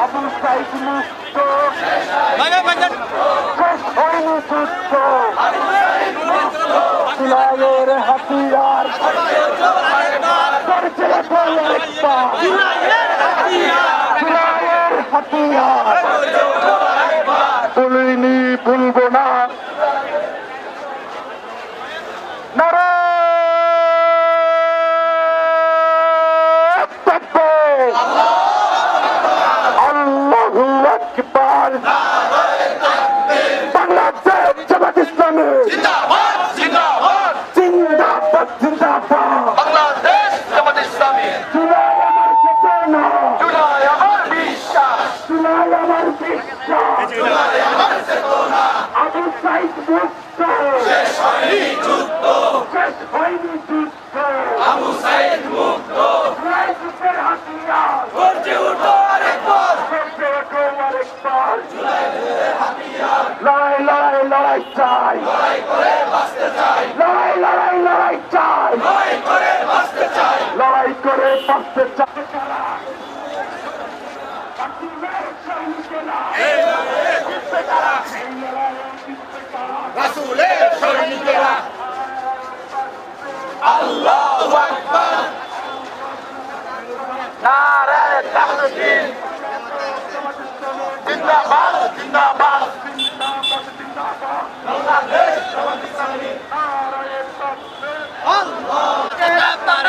আবু সাইদ মুক্ত শেষ হয়নি যুদ্ধ জুলাইয়ের হাতিয়ার জুলাইয়ের হাতিয়ার বলিনি ভুলব না আল্লাহু আকবার বাংলাদেশ জামাত ইসলামী জিন্দাবাদ জিন্দাবাদ জিন্দাবাদ জিন্দাবাদ বাংলাদেশ জামাত ইসলামী জুলাই আমার চেতনা জুলাই আমার বিশ্বাস জুলাই আমার বিশ্বাস জুলাই আমার চেতনা আবু সাইদ মুক্ত শেষ হয়নি যুদ্ধ শেষ হয়নি যুদ্ধ আবু সাইদ মুক্ত জুলাই যুদ্ধের হাতিয়ার গর্জে ওঠো আরেকবার গর্জে ওঠো আরেকবার জুলাই যুদ্ধের হাতিয়ার লড়াই লড়াই লড়াই চাই লড়াই করে বাঁচতে চাই লড়াই লড়াই লড়াই চাই লড়াই করে বাঁচতে চাই লড়াই করে বাঁচতে চাই রাসূলের সৈনিকেরা আল্লাহু আকবার নারায়ে তাকবীর জিন্দাবাদ জিন্দাবাদ বাংলাদেশ জামাত ইসলামী নারায়ে তাকবীর আল্লাহু আকবার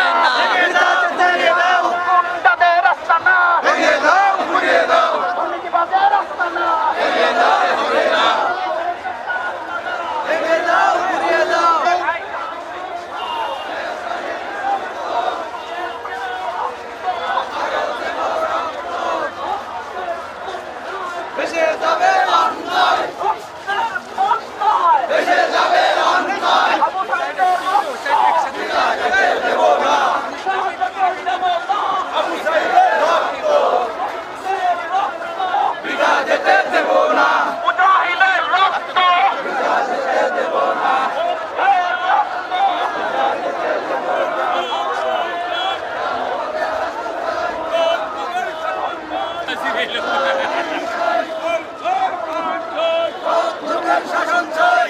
ভেঙে দাও গুন্ডাদের আস্তানা ভেঙে দাও ঘুরিয়ে দাও দুর্নীতিবাজের আস্তানা ভেঙে দাও ঘুরিয়ে দাও ভেঙে দাও ঘুরিয়ে দাও ভেসে যাবে অন্যায় ভেসে যাবে অন্যায় দেব না আবু সাইদের রক্ত বিনা যেতে দেব না মুজাহিদের রক্ত বিনা যেতে দেব না শাসন চাই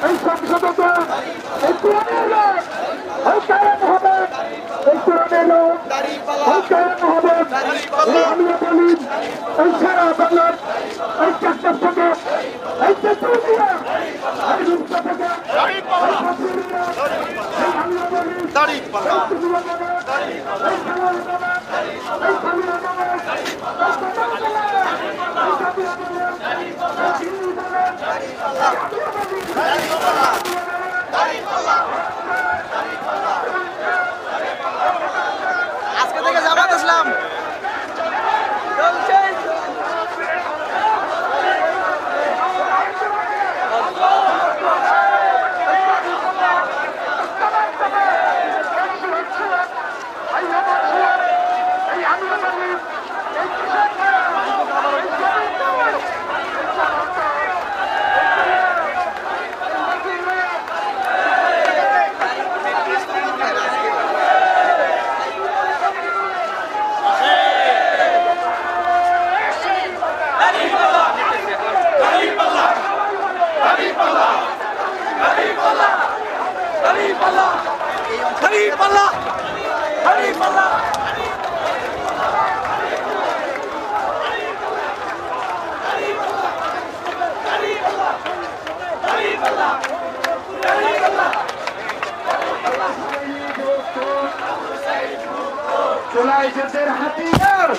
এই সংসদে এই কোরআনের এই কায়েম হবে এই কোরআনের এই কায়েম হবে আমি বলি এই সারা বাংলার এই চারটা থেকে এই তেতুলিয়া এই রূপসা থেকে আজকে থেকে জামাত ইসলাম চলাই যুদ্ধের হাতিয়ার